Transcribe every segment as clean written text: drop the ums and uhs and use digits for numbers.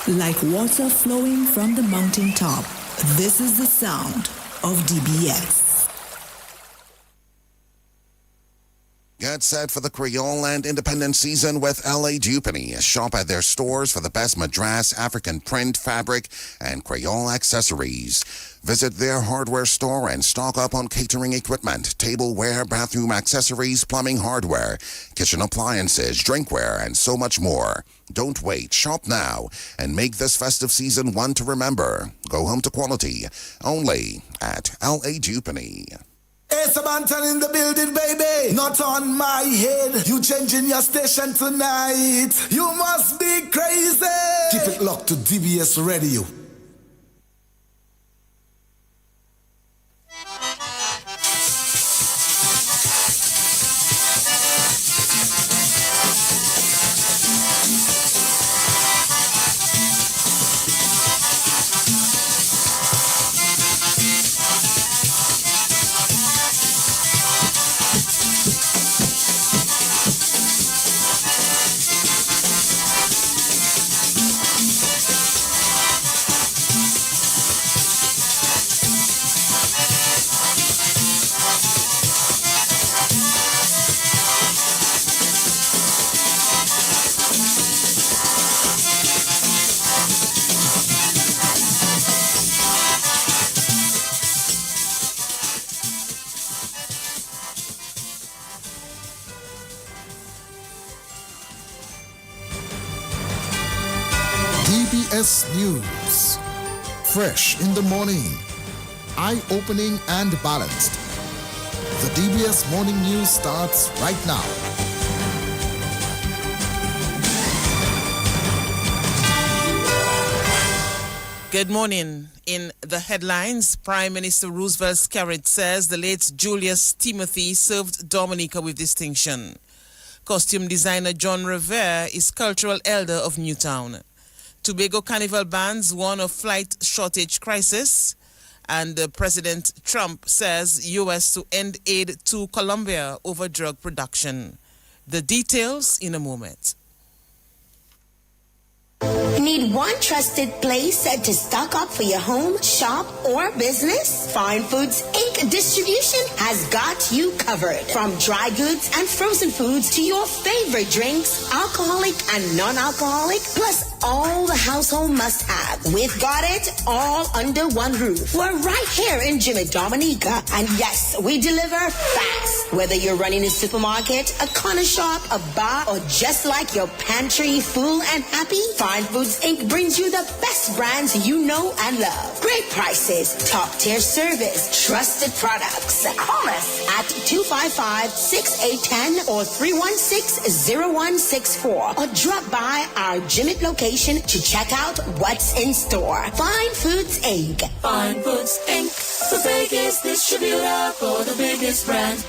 Like water flowing from the mountaintop, this is the sound of DBS. Get set for the Creole and Independent season with L.A. Dupany. Shop at their stores for the best Madras, African print, fabric, and Creole accessories. Visit their hardware store and stock up on catering equipment, tableware, bathroom accessories, plumbing hardware, kitchen appliances, drinkware, and so much more. Don't wait. Shop now and make this festive season one to remember. Go home to quality. Only at L.A. Dupany. Ace Banton in the building, baby. Not on my head. You changing your station tonight. You must be crazy. Keep it locked to DBS Radio. DBS News. Fresh in the morning. Eye-opening and balanced. The DBS Morning News starts right now. Good morning. In the headlines, Prime Minister Roosevelt Skerrit says the late Julius Timothy served Dominica with distinction. Costume designer John Revere is cultural elder of Newtown. Tobago Carnival bands warn of flight shortage crisis. And President Trump says U.S. to end aid to Colombia over drug production. The details in a moment. Need one trusted place to stock up for your home, shop, or business? Fine Foods Inc. Distribution has got you covered. From dry goods and frozen foods to your favorite drinks, alcoholic and non-alcoholic, plus all the household must-have. We've got it all under one roof. We're right here in Jimmy Dominica. And yes, we deliver fast. Whether you're running a supermarket, a corner shop, a bar, or just like your pantry full and happy, Fine Foods Inc. brings you the best brands you know and love. Great prices, top-tier service, trusted products. Call us at 255-6810 or 316-0164 or drop by our Jimmy location to check out what's in store. Fine Foods Inc. Fine Foods Inc. The biggest distributor for the biggest brand.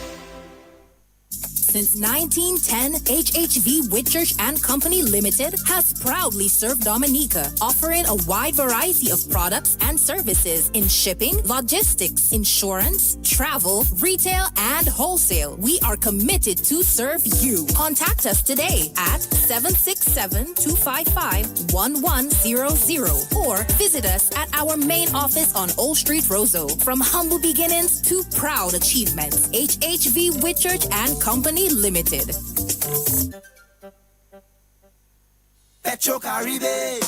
Since 1910, HHV Whitchurch and Company Limited has proudly served Dominica, offering a wide variety of products and services in shipping, logistics, insurance, travel, retail, and wholesale. We are committed to serve you. Contact us today at 767-255-1100 or visit us at our main office on Old Street, Roseau. From humble beginnings to proud achievements, HHV Whitchurch and Company Limited. Petro Caribe.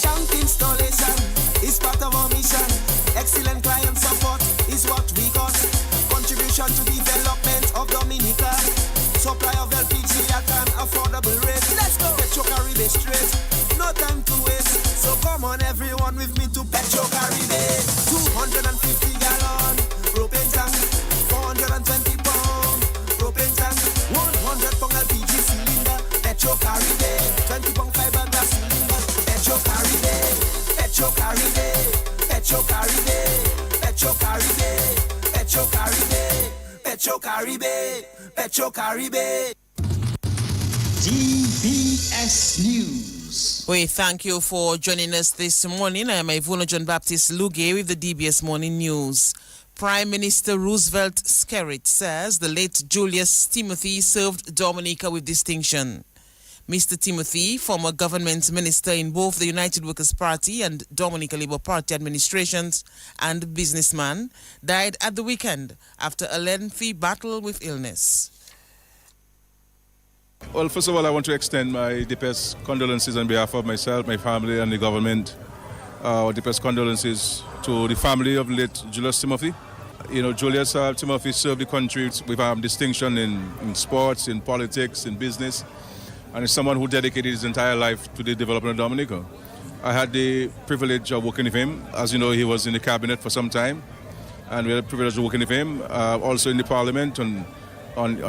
Tank installation is part of our mission. Excellent client support is what we got. Contribution to development of Dominica. Supply of LPG at an affordable rate. Let's go. Petro Caribe straight. No time to waste. So come on everyone with me to Petro Caribe. 250 gallon propane tank. 420 pound propane tank. 100 pound LPG cylinder. Petro Caribe. 20 pound fiberglass cylinder. Petro Caribe. Petro Caribe. Petro Caribe. Petro Caribe. Petro Caribe. Petro Caribe. Petro Caribe. DBS News. We thank you for joining us this morning. I am Ivona John Baptist Luge with the DBS Morning News. Prime Minister Roosevelt Skerrit says the late Julius Timothy served Dominica with distinction. Mr. Timothy, former government minister in both the United Workers' Party and Dominica Labour Party administrations and businessman, died at the weekend after a lengthy battle with illness. Well, first of all, I want to extend my deepest condolences on behalf of myself, my family, and the government. Our deepest condolences to the family of late Julius Timothy. You know, Julius Timothy served the country with distinction in sports, in politics, in business, and is someone who dedicated his entire life to the development of Dominica. I had the privilege of working with him. As you know, he was in the cabinet for some time, and we had the privilege of working with him, also in the parliament on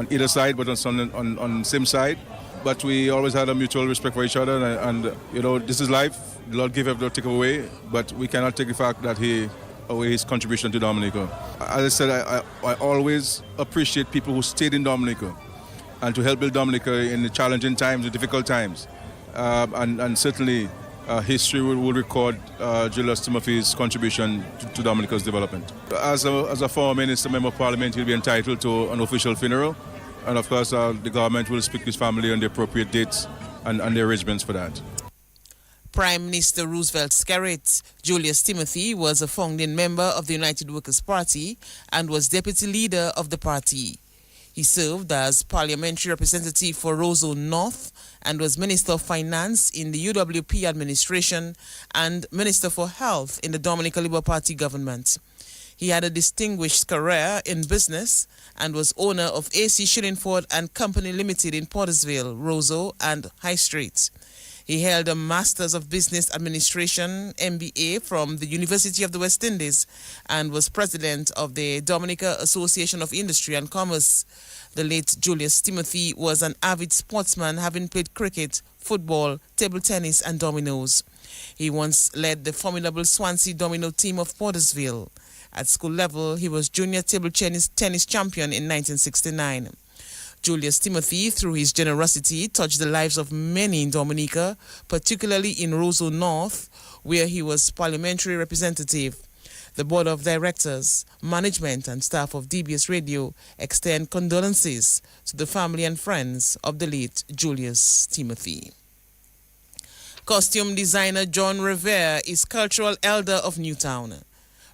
either side, but on the same side. But we always had a mutual respect for each other, and you know, this is life. The Lord give, not take away, but we cannot take the fact that he away his contribution to Dominica. As I said, I always appreciate people who stayed in Dominica and to help build Dominica in the challenging times, the difficult times. And certainly history will record Julius Timothy's contribution to Dominica's development. As a former minister, member of parliament, he'll be entitled to an official funeral. And of course, the government will speak to his family on the appropriate dates and the arrangements for that. Prime Minister Roosevelt Skerritt, Julius Timothy was a founding member of the United Workers' Party and was deputy leader of the party. He served as parliamentary representative for Roseau North and was Minister of Finance in the UWP administration and Minister for Health in the Dominica Labour Party government. He had a distinguished career in business and was owner of AC Shillingford and Company Limited in Pottersville, Roseau and High Street. He held a Master's of Business Administration, MBA, from the University of the West Indies and was president of the Dominica Association of Industry and Commerce. The late Julius Timothy was an avid sportsman, having played cricket, football, table tennis and dominoes. He once led the formidable Swansea domino team of Pottersville. At school level, he was junior table tennis champion in 1969. Julius Timothy, through his generosity, touched the lives of many in Dominica, particularly in Roseau North, where he was parliamentary representative. The board of directors, management and staff of DBS Radio extend condolences to the family and friends of the late Julius Timothy. Costume designer John Revere is cultural elder of Newtown.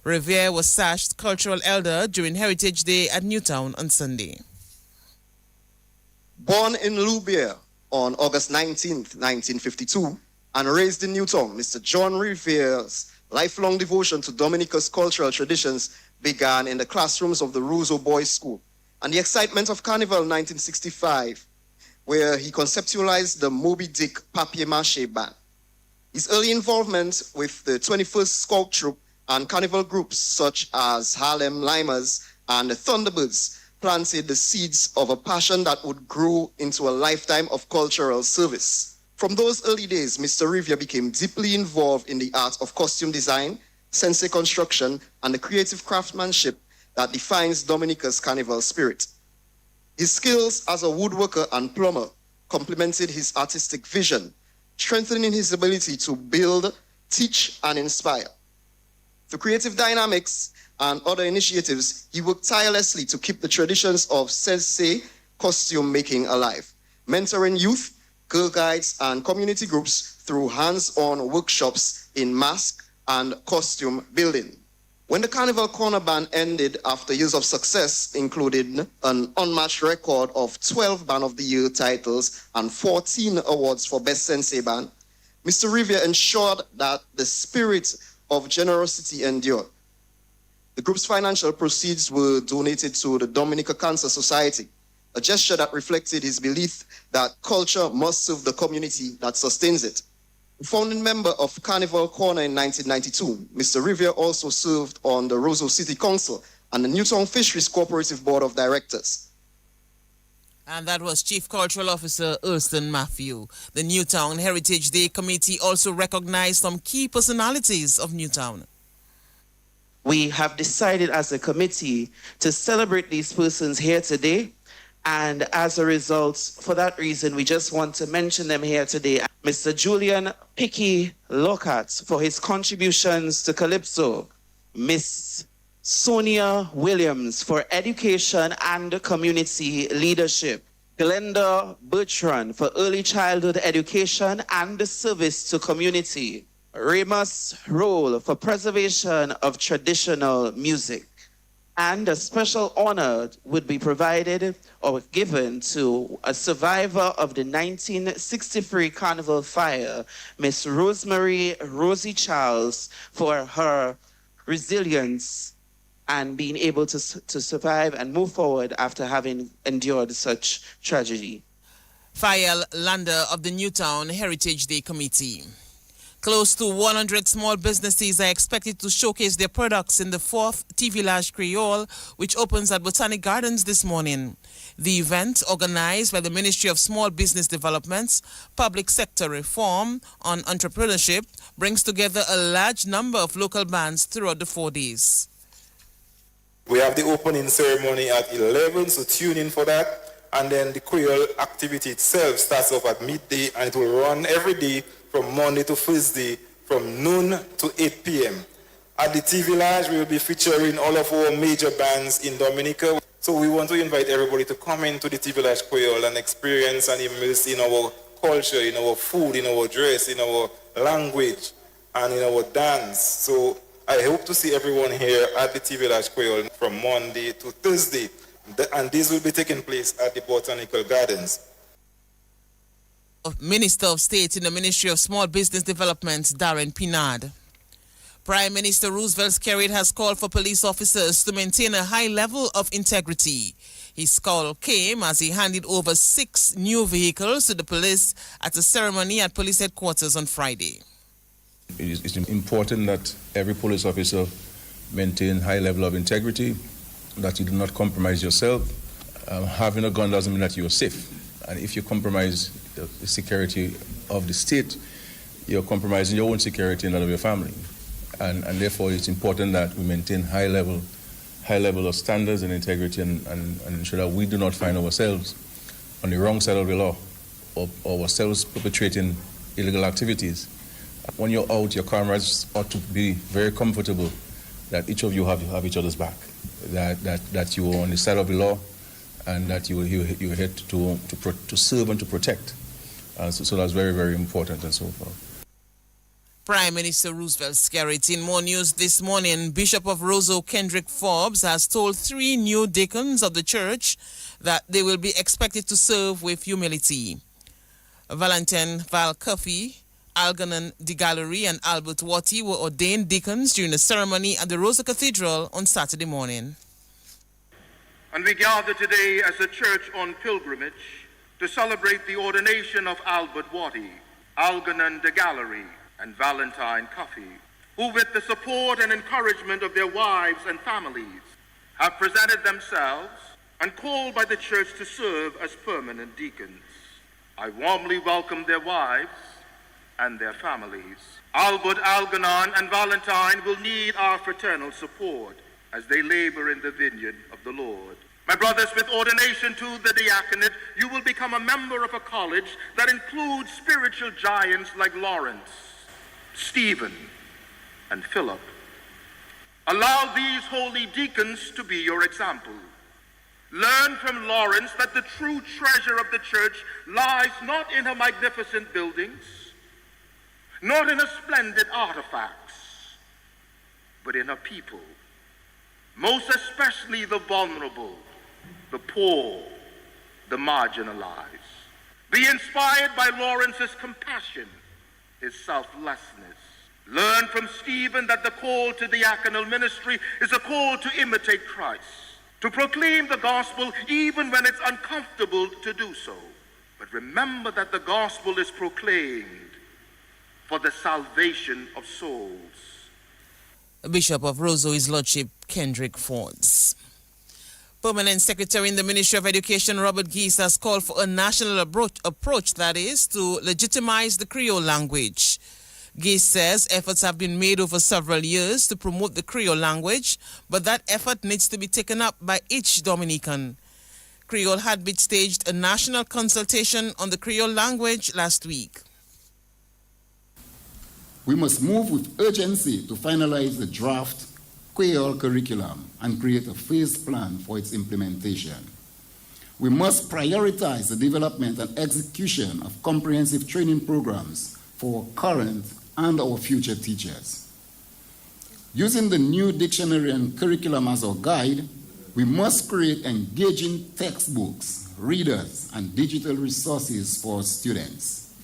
Revere was sashed cultural elder during Heritage Day at Newtown on Sunday. Born in Louviers on August 19, 1952, and raised in Newtown, Mr. John Revere's lifelong devotion to Dominica's cultural traditions began in the classrooms of the Roseau Boys School and the excitement of Carnival 1965, where he conceptualized the Moby Dick papier-mâché band. His early involvement with the 21st Scout Troop and carnival groups such as Harlem Limers and the Thunderbirds planted the seeds of a passion that would grow into a lifetime of cultural service. From those early days, Mr. Revere became deeply involved in the art of costume design, sensei construction, and the creative craftsmanship that defines Dominica's carnival spirit. His skills as a woodworker and plumber complemented his artistic vision, strengthening his ability to build, teach, and inspire. Through creative dynamics and other initiatives, he worked tirelessly to keep the traditions of sensei costume making alive, mentoring youth, girl guides, and community groups through hands-on workshops in mask and costume building. When the Carnival Corner Band ended after years of success, including an unmatched record of 12 Band of the Year titles and 14 awards for Best Sensei Band, Mr. Revere ensured that the spirit of generosity endured. The group's financial proceeds were donated to the Dominica Cancer Society, a gesture that reflected his belief that culture must serve the community that sustains it. A founding member of Carnival Corner in 1992, Mr. Revere also served on the Roseau City Council and the Newtown Fisheries Cooperative Board of Directors. And that was Chief Cultural Officer Erston Matthew. The Newtown Heritage Day Committee also recognized some key personalities of Newtown. We have decided as a committee to celebrate these persons here today. And as a result, for that reason, we just want to mention them here today. Mr. Julian Picky Lockhart for his contributions to Calypso. Miss Sonia Williams for education and community leadership. Glenda Bertrand for early childhood education and service to community. Remus Roll for preservation of traditional music. And a special honor would be provided or given to a survivor of the 1963 Carnival fire, Miss Rosemary Rosie Charles, for her resilience and being able to survive and move forward after having endured such tragedy. Fael Lander of the Newtown Heritage Day Committee. Close to 100 small businesses are expected to showcase their products in the 4th Tea Village Creole, which opens at Botanic Gardens this morning. The event, organized by the Ministry of Small Business Development's Public Sector Reform on Entrepreneurship, brings together a large number of local bands throughout the 4 days. We have the opening ceremony at 11, so tune in for that. And then the Creole activity itself starts off at midday, and it will run every day from Monday to Thursday from noon to 8 p.m. At the Tea Village, we will be featuring all of our major bands in Dominica. So we want to invite everybody to come into the Tea Village Creole and experience and immerse in our culture, in our food, in our dress, in our language, and in our dance. So I hope to see everyone here at the Tea Village Creole from Monday to Thursday. And this will be taking place at the Botanical Gardens. Minister of State in the Ministry of Small Business Development, Darren Pinard. Prime Minister Roosevelt Skerrit has called for police officers to maintain a high level of integrity. His call came as he handed over 6 new vehicles to the police at a ceremony at police headquarters on Friday. It's important that every police officer maintain high level of integrity, that you do not compromise yourself. Having a gun doesn't mean that you're safe. And if you compromise the security of the state, you're compromising your own security and that of your family. And therefore, it's important that we maintain high level of standards and integrity and ensure that we do not find ourselves on the wrong side of the law or ourselves perpetrating illegal activities. When you're out, your comrades ought to be very comfortable that each of you have each other's back, that you are on the side of the law, and that you're here to serve and to protect. So that's very, very important and so forth. Prime Minister Roosevelt Skerrit. In more news this morning, Bishop of Roseau Kendrick Forbes has told 3 new deacons of the church that they will be expected to serve with humility. Valentin Val Cuffy, Algernon De Gallery and Albert Watty were ordained deacons during a ceremony at the Rosa Cathedral on Saturday morning. And we gather today as a church on pilgrimage to celebrate the ordination of Albert Watty, Algernon De Gallery, and Valentine Cuffy, who with the support and encouragement of their wives and families have presented themselves and called by the church to serve as permanent deacons. I warmly welcome their wives and their families. Albert, Algernon, and Valentine will need our fraternal support as they labor in the vineyard of the Lord. My brothers, with ordination to the diaconate, you will become a member of a college that includes spiritual giants like Lawrence, Stephen, and Philip. Allow these holy deacons to be your example. Learn from Lawrence that the true treasure of the church lies not in her magnificent buildings, not in her splendid artifacts, but in her people, most especially the vulnerable, the poor, the marginalized. Be inspired by Lawrence's compassion, his selflessness. Learn from Stephen that the call to diaconal ministry is a call to imitate Christ, to proclaim the gospel even when it's uncomfortable to do so. But remember that the gospel is proclaimed for the salvation of souls. Bishop of Roseau, His Lordship Kendrick Forbes. Permanent Secretary in the Ministry of Education, Robert Geese, has called for a national approach, that is, to legitimize the Creole language. Geese says efforts have been made over several years to promote the Creole language, but that effort needs to be taken up by each Dominican. Creole Heartbeat staged a national consultation on the Creole language last week. We must move with urgency to finalize the draft Creole curriculum and create a phased plan for its implementation. We must prioritize the development and execution of comprehensive training programs for current and our future teachers. Using the new dictionary and curriculum as our guide, we must create engaging textbooks, readers, and digital resources for students.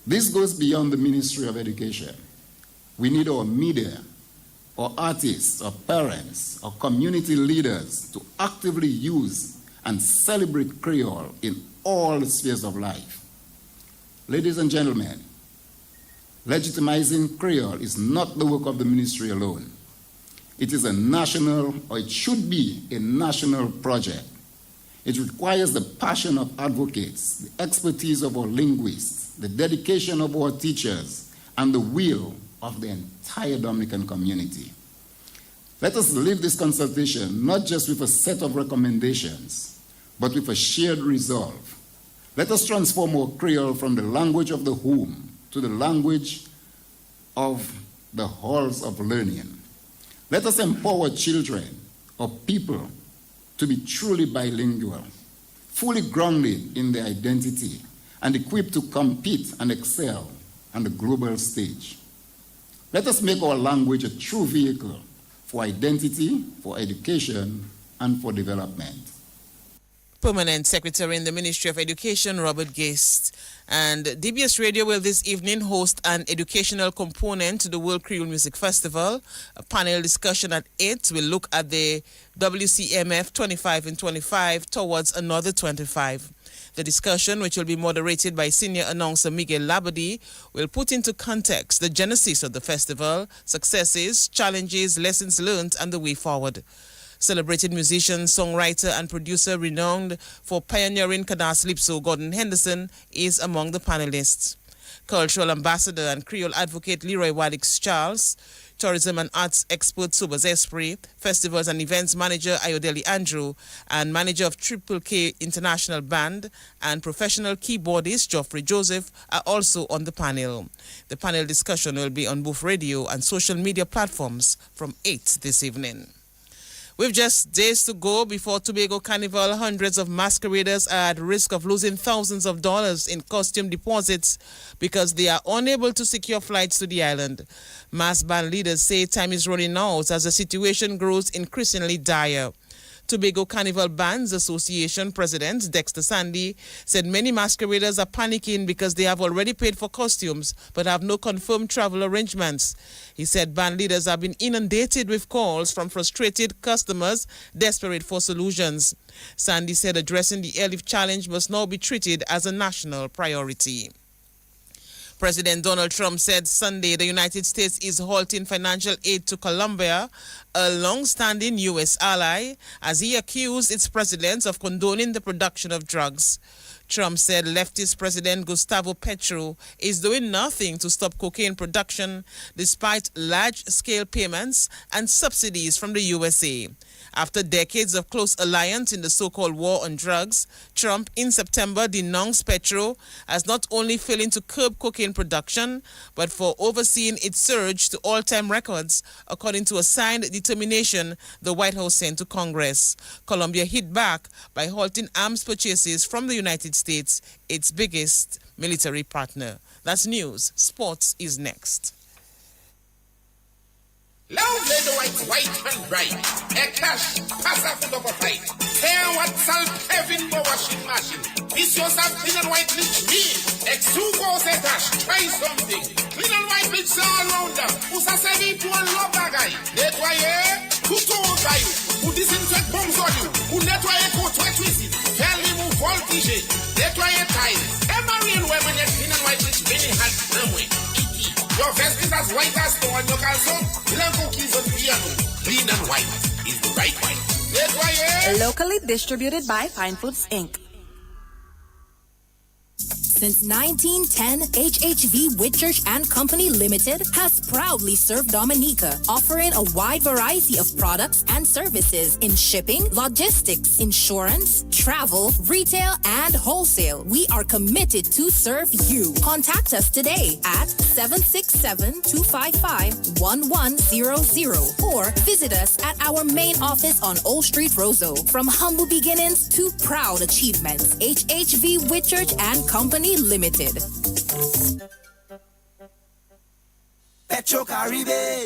This goes beyond the Ministry of Education. We need our media, our artists, our parents, our community leaders to actively use and celebrate Creole in all spheres of life. Ladies and gentlemen, legitimizing Creole is not the work of the ministry alone. It is a national, or it should be a national project. It requires the passion of advocates, the expertise of our linguists, the dedication of our teachers, and the will of the entire Dominican community. Let us leave this consultation not just with a set of recommendations, but with a shared resolve. Let us transform our Creole from the language of the home to the language of the halls of learning. Let us empower children or people to be truly bilingual, fully grounded in their identity, and equipped to compete and excel on the global stage. Let us make our language a true vehicle for identity, for education, and for development. Permanent Secretary in the Ministry of Education, Robert Gist. And DBS Radio will this evening host an educational component to the World Creole Music Festival. A panel discussion at 8 will look at the WCMF 25 and 25 towards another 25. The discussion, which will be moderated by senior announcer Miguel Labadie, will put into context the genesis of the festival, successes, challenges, lessons learned, and the way forward. Celebrated musician, songwriter, and producer renowned for pioneering Calypso, Gordon Henderson, is among the panelists. Cultural ambassador and Creole advocate Leroy Wadix Charles, tourism and arts expert Sobers Esprit, festivals and events manager Ayodele Andrew, and manager of Triple K International Band and professional keyboardist Geoffrey Joseph are also on the panel. The panel discussion will be on both radio and social media platforms from 8 this evening. With just days to go before Tobago Carnival, hundreds of masqueraders are at risk of losing thousands of dollars in costume deposits because they are unable to secure flights to the island. Mass band leaders say time is running out as the situation grows increasingly dire. Tobago Carnival Bands Association President Dexter Sandy said many masqueraders are panicking because they have already paid for costumes but have no confirmed travel arrangements. He said band leaders have been inundated with calls from frustrated customers desperate for solutions. Sandy said addressing the airlift challenge must now be treated as a national priority. President Donald Trump said Sunday the United States is halting financial aid to Colombia, a long-standing U.S. ally, as he accused its president of condoning the production of drugs. Trump said leftist President Gustavo Petro is doing nothing to stop cocaine production despite large-scale payments and subsidies from the USA. After decades of close alliance in the so-called war on drugs, Trump in September denounced Petro as not only failing to curb cocaine production, but for overseeing its surge to all-time records, according to a signed determination the White House sent to Congress. Colombia hit back by halting arms purchases from the United States, its biggest military partner. That's news. Sports is next. Love the white and bright. A cash, pass up to the fight. Care what salt Kevin the washing machine. This yours have clean and white bleach me. X2 goes a dash. Try something. Clean and white bleach all around them. Who's a 7 to 1 love guy? Nettoyer, who told by you? Who disinfect bombs on you? Who nettoyer coat wet with it? Can remove voltage. Nettoyer tiles. Emma real women that clean and white bleach many had them way. Your vest is as white as snow and your calzone. Blanco keys on piano. Clean and white is the right white. Locally distributed by Fine Foods, Inc. Since 1910, HHV Whitchurch and Company Limited has proudly served Dominica, offering a wide variety of products and services in shipping, logistics, insurance, travel, retail, and wholesale. We are committed to serve you. Contact us today at 767-255-1100 or visit us at our main office on Old Street, Roseau. From humble beginnings to proud achievements, HHV Whitchurch and Company Limited. Petro Caribe.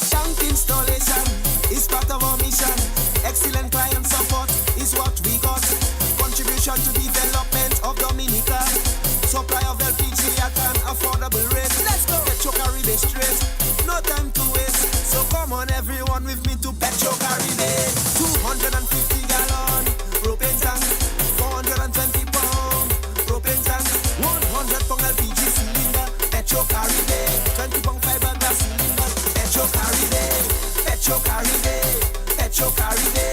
Tank installation is part of our mission. Excellent client support is what we got. Contribution to development of Dominica. Supply of LPG at an affordable rate. Let's go. Petro Caribe straight. No time to waste. So come on everyone with me to Petro Caribe. 250 gallon propane tank. 420 pound propane tank. 100 pound LPG cylinder. Petro Caribe. 20 pound fiberglass cylinder. Petro Caribe. Petro Caribe. Petro Caribe.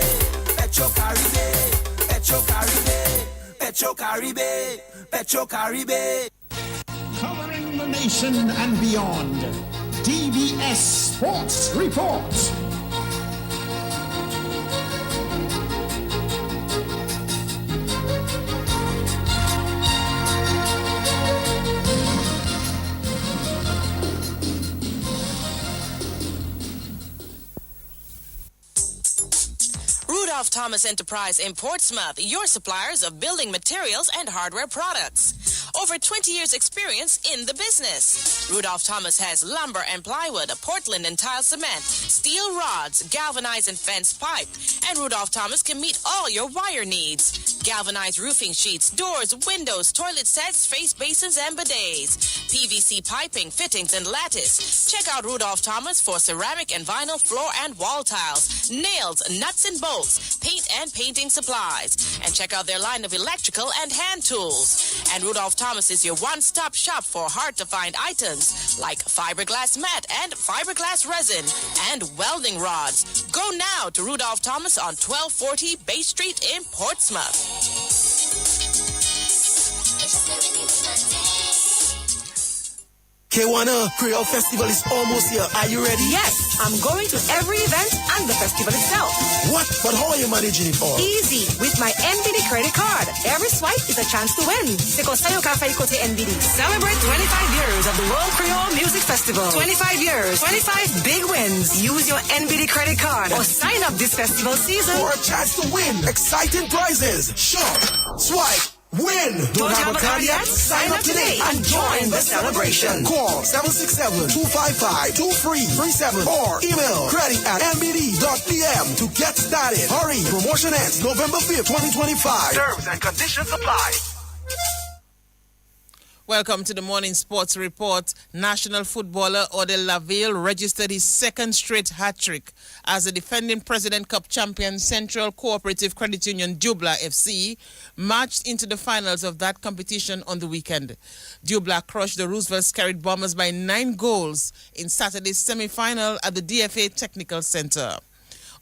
Petro Caribe. Petro Caribe. Petro Caribe. Petro Caribe. Covering the nation and beyond. DBS Sports Report. Rudolph Thomas Enterprise in Portsmouth, your suppliers of building materials and hardware products. Over 20 years experience in the business. Rudolph Thomas has lumber and plywood, Portland and tile cement, steel rods, galvanized and fence pipe. And Rudolph Thomas can meet all your wire needs. Galvanized roofing sheets, doors, windows, toilet sets, face basins, and bidets. PVC piping, fittings, and lattice. Check out Rudolph Thomas for ceramic and vinyl floor and wall tiles, nails, nuts and bolts, paint and painting supplies. And check out their line of electrical and hand tools. And Rudolph Thomas is your one-stop shop for hard-to-find items like fiberglass mat and fiberglass resin and welding rods. Go now to Rudolph Thomas on 1240 Bay Street in Portsmouth. K1 Creole Festival is almost here. Are you ready? Yes, I'm going to every event and the festival itself. What? But how are you managing it all? Easy, with my NBD credit card. Every swipe is a chance to win. NBD. Celebrate 25 years of the World Creole Music Festival. 25 years, 25 big wins. Use your NBD credit card or sign up this festival season for a chance to win exciting prizes. Shop, swipe, win. Don't have a card yet? Sign up today and join the celebration. Call 767-255-2337 or email credit@nbd.pm to get started. Hurry, promotion ends November 5th, 2025. Terms and conditions apply. Welcome to the Morning Sports Report. National footballer Odell Laville registered his second straight hat-trick as the defending President Cup champion Central Cooperative Credit Union Dubla FC marched into the finals of that competition on the weekend. Dubla crushed the Roosevelt Scarlet Bombers by 9 goals in Saturday's semi-final at the DFA Technical Center.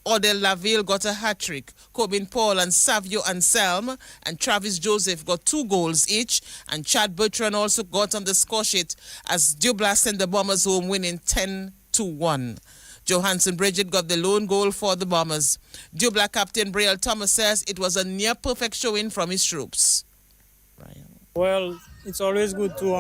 Odell Laville got a hat-trick. Corbin Paul and Savio Anselm and Travis Joseph got 2 goals each, and Chad Bertrand also got on the score sheet as Dubla sent the Bombers home winning 10-1. Johansson Bridget got the lone goal for the Bombers. Dubla captain Braille Thomas says it was a near-perfect showing from his troops. Well, it's always good to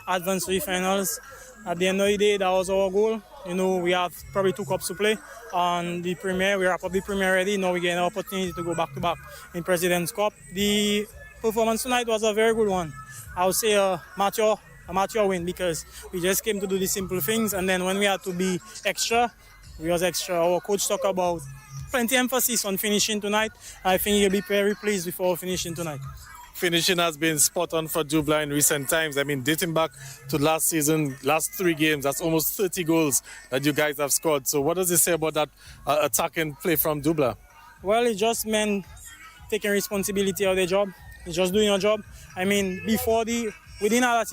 advance to the finals. At the end of the day, that was our goal. You know, we have probably 2 cups to play. On the Premier, we are probably Premier ready. Now we get an opportunity to go back-to-back in President's Cup. The performance tonight was a very good one. I would say a mature win because we just came to do the simple things, and then when we had to be extra, we was extra. Our coach talked about plenty emphasis on finishing tonight. I think he'll be very pleased with our finishing tonight. Finishing has been spot on for Dubla in recent times. I mean, dating back to last season, last 3 games, that's almost 30 goals that you guys have scored. So what does it say about that attacking play from Dubla? Well, it just meant taking responsibility of their job. It's just doing your job. I mean, before we didn't have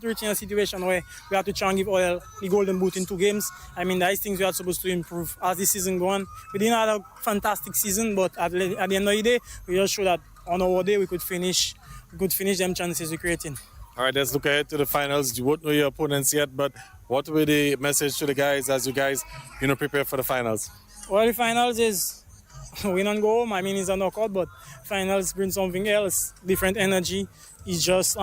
to reach in a situation where we had to try and give Oil the golden boot in 2 games. I mean, there is things we are supposed to improve as the season goes on. We didn't have a fantastic season, but at the end of the day, we just showed that on our day we could finish good finish them chances we're creating. All right, let's look ahead to the finals. You won't know your opponents yet, but what will be the message to the guys as you guys, prepare for the finals? Well, the finals is win and go home. I mean, it's a knockout, but finals bring something else, different energy. It's just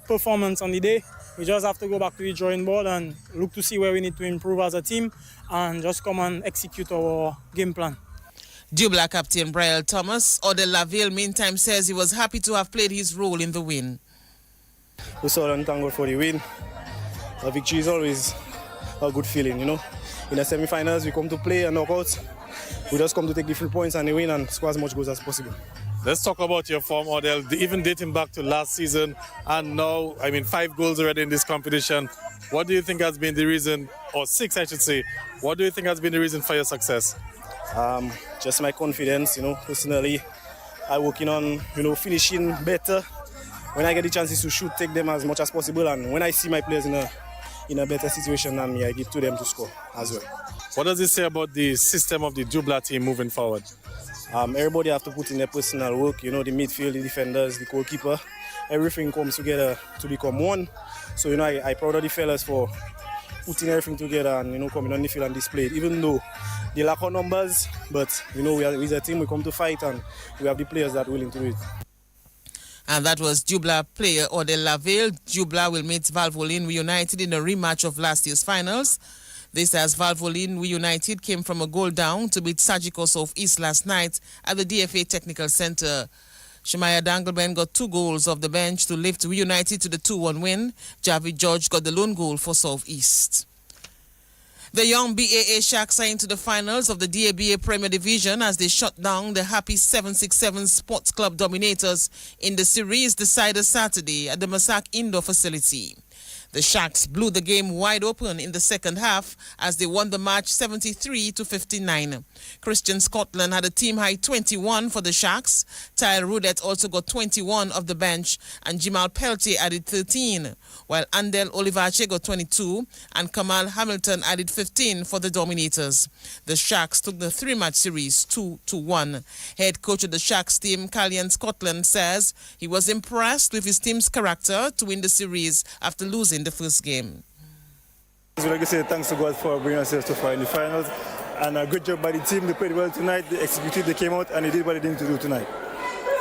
performance on the day. We just have to go back to the drawing board and look to see where we need to improve as a team and just come and execute our game plan. Dubla captain Brian Thomas, Odell Laville, meantime, says he was happy to have played his role in the win. We saw and thank God for the win. A victory is always a good feeling, In the semi-finals, we come to play and knockouts. We just come to take the 3 points and win and score as much goals as possible. Let's talk about your form, Odell. Even dating back to last season and now, 5 goals already in this competition. What do you think has been the reason, or 6 I should say, what do you think has been the reason for your success? Just my confidence, personally. I'm working on, finishing better. When I get the chances to shoot, take them as much as possible. And when I see my players in a better situation than me, I give to them to score as well. What does it say about the system of the Dubla team moving forward? Everybody have to put in their personal work, the midfield, the defenders, the goalkeeper. Everything comes together to become one. So, I proud of the fellas for putting everything together and, coming on the field and display it. Even though they lack our numbers, but, we're a team, we come to fight and we have the players that are willing to do it. And that was Dubla player Odell Laville. Dubla will meet Valvoline United in a rematch of last year's finals. This as Valvoline United came from a goal down to beat Sagicos of East last night at the DFA Technical Center. Shemaya Dangleben got 2 goals off the bench to lift United to the 2-1 win. Javid George got the lone goal for South East. The young BAA Sharks are into the finals of the DABA Premier Division as they shut down the Happy 767 Sports Club Dominators in the series decided Saturday at the Massac Indoor Facility. The Sharks blew the game wide open in the second half as they won the match 73-59. Christian Scotland had a team-high 21 for the Sharks. Tyle Rudet also got 21 off the bench and Jamal Peltier added 13, while Andel Olivache got 22 and Kamal Hamilton added 15 for the Dominators. The Sharks took the 3-match series 2-1. Head coach of the Sharks team, Callian Scotland, says he was impressed with his team's character to win the series after losing the first game. I would like to say thanks to God for bringing us so far in the finals, and a good job by the team. They played well tonight, they executed, they came out and they did what they needed to do tonight.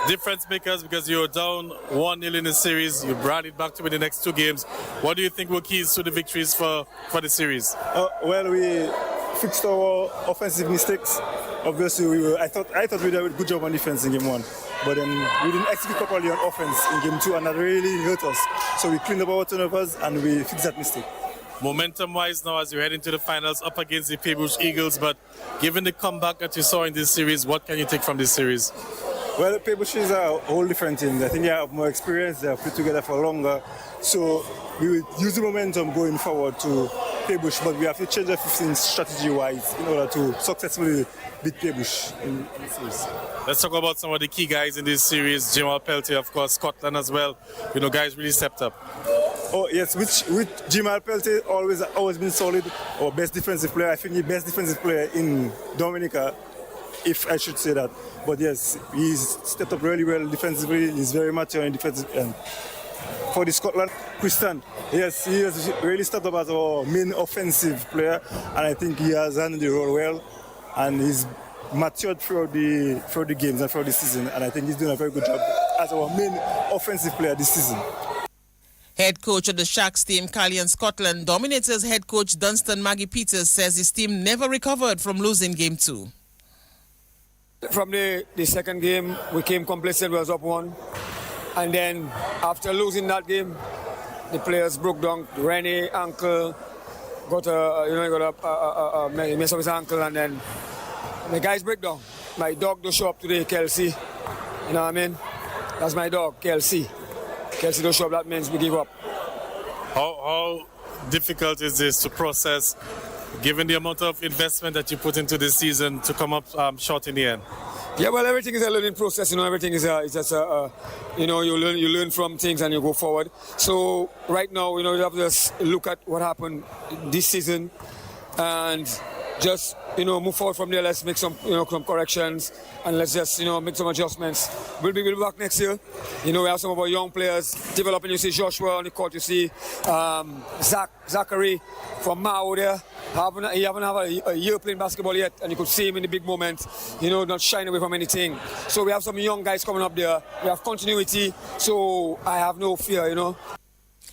Difference makers, because you were down 1-0 in the series, you brought it back to win the next 2 games. What do you think were keys to the victories for the series? Well, we fixed our offensive mistakes. Obviously, I thought we did a good job on defense in game 1. But then we didn't execute properly on offense in game 2, and that really hurt us. So we cleaned up our turnovers and we fixed that mistake. Momentum-wise now as you head into the finals up against the Paybush Eagles, but given the comeback that you saw in this series, what can you take from this series? Well, the Paybush is a whole different team. I think they have more experience, they have played together for longer. So we will use the momentum going forward to Paybush, but we have to change everything strategy-wise in order to successfully beat Paybush in the series. Let's talk about some of the key guys in this series. Jamal Peltier, of course, Scotland as well. Guys really stepped up. Oh, yes, with Jamal Peltier always been solid. Our best defensive player. I think the best defensive player in Dominica, if I should say that. But yes, he's stepped up really well defensively. He's very mature in defensive end. For the Scotland, Christian, yes, he has really stepped up as our main offensive player, and I think he has handled the role well, and he's matured throughout the games and throughout the season, and I think he's doing a very good job as our main offensive player this season. Head coach of the Sharks team, Callian Scotland, Dominators head coach Dunstan Maggie Peters says his team never recovered from losing game 2. From the second game, we came complacent, we was up 1. And then after losing that game, the players broke down. Rennie ankle got a mess up his ankle, and then the guys break down. My dog don't show up today, Kelsey. You know what I mean? That's my dog, Kelsey. Kelsey don't show up, that means we give up. How difficult is this to process, given the amount of investment that you put into this season, to come up short in the end? Yeah, well, everything is a learning process. Everything is just you learn from things and you go forward. So right now, you have to just look at what happened this season and just move forward from there. Let's make some corrections and let's just make some adjustments. We'll be back next year. We have some of our young players developing. You see Joshua on the court. You see Zachary from Mao there. He haven't had a year playing basketball yet, and you could see him in the big moments. Not shying away from anything. So we have some young guys coming up there. We have continuity. So I have no fear.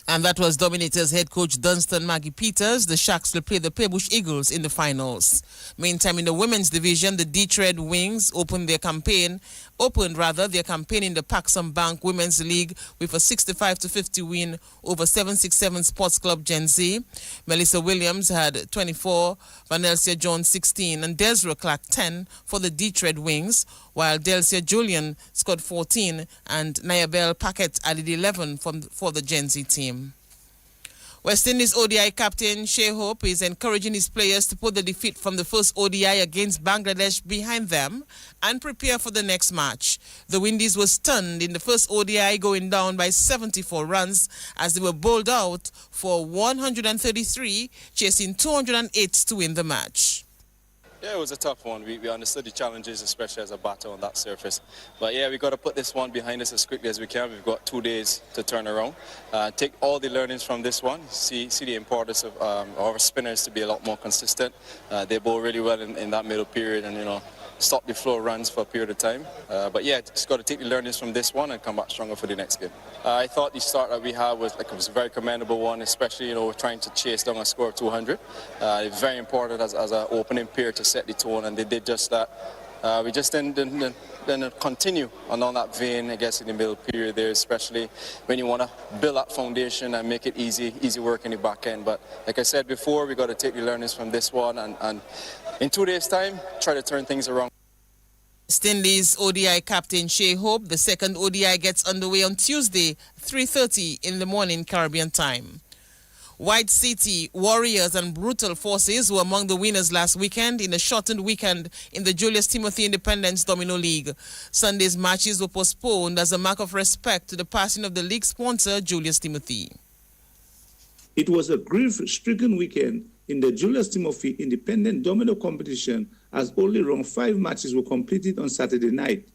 And that was Dominators head coach Dunstan Maggie Peters. The Sharks will play the Playbush Eagles in the finals. Meantime, in the women's division, the Detroit Wings opened their campaign in the Paxson Bank Women's League with a 65-50 win over 767 Sports Club Gen Z. Melissa Williams had 24, Vanelsia Jones 16, and Desiree Clark 10 for the Detroit Wings, while Delcia Julian scored 14 and Nayabel Paquette added 11 for the Gen Z team. West Indies ODI captain Shea Hope is encouraging his players to put the defeat from the first ODI against Bangladesh behind them and prepare for the next match. The Windies were stunned in the first ODI, going down by 74 runs as they were bowled out for 133, chasing 208 to win the match. Yeah, it was a tough one. We understood the challenges, especially as a batter on that surface. But yeah, we got to put this one behind us as quickly as we can. We've got 2 days to turn around. Take all the learnings from this one. See the importance of our spinners to be a lot more consistent. They bowl really well in that middle period, and stop the flow runs for a period of time. But yeah, just got to take the learnings from this one and come back stronger for the next game. I thought the start that we had was a very commendable one, especially we're trying to chase down a score of 200. It's very important as an opening pair to set the tone, and they did just that. We just didn't continue on that vein, I guess, in the middle period there, especially when you want to build that foundation and make it easy work in the back end. But like I said before, we got to take the learnings from this one and in 2 days' time, try to turn things around. West Indies ODI captain Shea Hope. The second ODI gets underway on Tuesday, 3:30 in the morning Caribbean time. White City, Warriors and Brutal Forces were among the winners last weekend in a shortened weekend in the Julius Timothy Independence Domino League. Sunday's matches were postponed as a mark of respect to the passing of the league sponsor, Julius Timothy. It was a grief-stricken weekend in the Julius Timothy Independent Domino competition, as only around 5 matches were completed on Saturday night.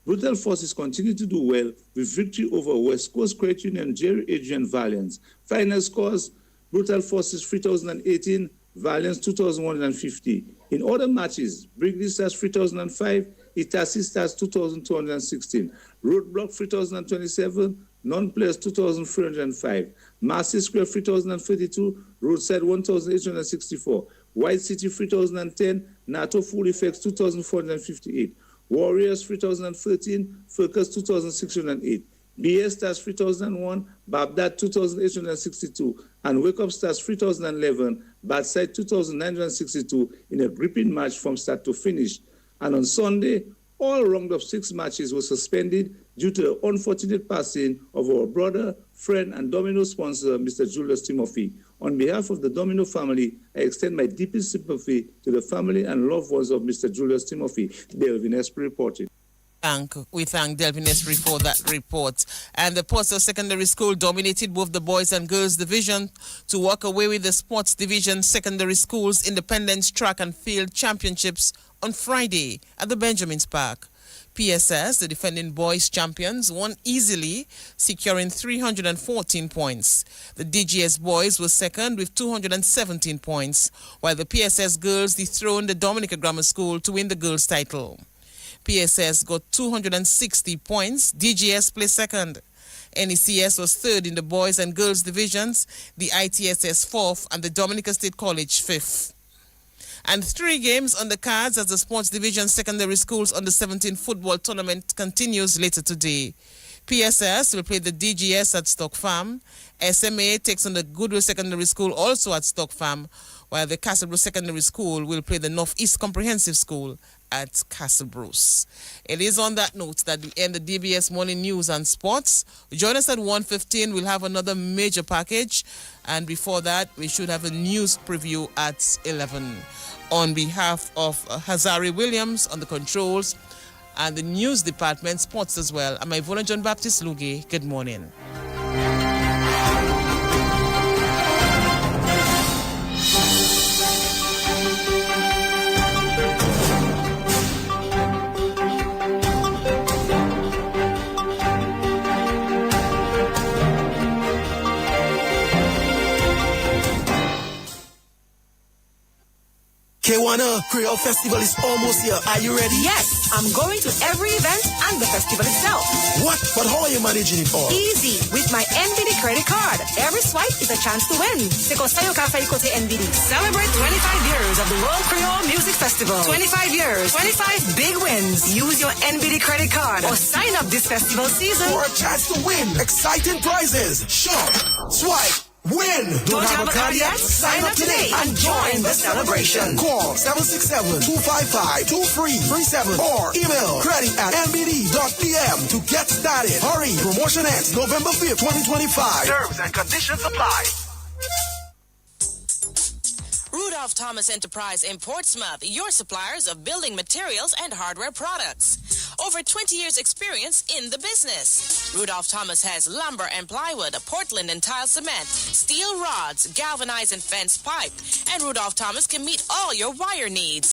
Brutal Forces continued to do well with victory over West Coast Credit Union Jerry Adrian Valiance. Final scores: Brutal Forces 3,018, Valiance 2,150. In other matches, Brigley Stars 3,005, Itasi Stars 2,216, Roadblock 3,027, Non-Players 2,305, Marcy Square 3,032, Roadside 1,864, White City 3,010, NATO Full Effects 2,458, Warriors 3,013, Focus 2,608, BS Stars 3,001, Baghdad 2,862, and Wake Up Stars 3,011, Badside 2,962 in a gripping match from start to finish. And on Sunday, all round of 6 matches were suspended due to the unfortunate passing of our brother, friend, and Domino sponsor, Mr. Julius Timothy. On behalf of the Domino family, I extend my deepest sympathy to the family and loved ones of Mr. Julius Timothy. Delvin Esprit reported. We thank Delvin Esprit for that report. And the Portsmouth Secondary School dominated both the boys and girls division to walk away with the Sports Division Secondary Schools Independence Track and Field Championships on Friday at the Benjamins Park. PSS, the defending boys champions, won easily, securing 314 points. The DGS boys were second with 217 points, while the PSS girls dethroned the Dominica Grammar School to win the girls' title. PSS got 260 points. DGS placed second. NECS was third in the boys and girls divisions, the ITSS fourth, and the Dominica State College fifth. And 3 games on the cards as the Sports Division Secondary Schools Under 17 football tournament continues later today. PSS will play the DGS at Stock Farm. SMA takes on the Goodwill Secondary School also at Stock Farm, while the Castlebruce Secondary School will play the Northeast Comprehensive School at Castlebruce. It is on that note that we end the DBS Morning News and Sports. Join us at 1:15. We'll have another major package. And before that, we should have a news preview at 11. On behalf of Hazari Williams on the controls and the news department, sports as well, I'm Ivona John Baptist Luge. Good morning. K1 Creole Festival is almost here. Are you ready? Yes, I'm going to every event and the festival itself. What? But how are you managing it all? Easy, with my NBD credit card. Every swipe is a chance to win. Sekosayo Cafe Kote NBD. Celebrate 25 years of the World Creole Music Festival. 25 years, 25 big wins. Use your NBD credit card or sign up this festival season For a chance to win exciting prizes. Shop, swipe, win. Don't have a card yet? Sign up today and join the celebration. Call 767-255-2337 or email credit@nbd.pm to get started. Hurry. Promotion ends November 5th, 2025. Terms and conditions apply. Rudolph Thomas Enterprise in Portsmouth, your suppliers of building materials and hardware products. Over 20 years experience in the business. Rudolph Thomas has lumber and plywood, Portland and tile cement, steel rods, galvanized and fence pipe, and Rudolph Thomas can meet all your wire needs.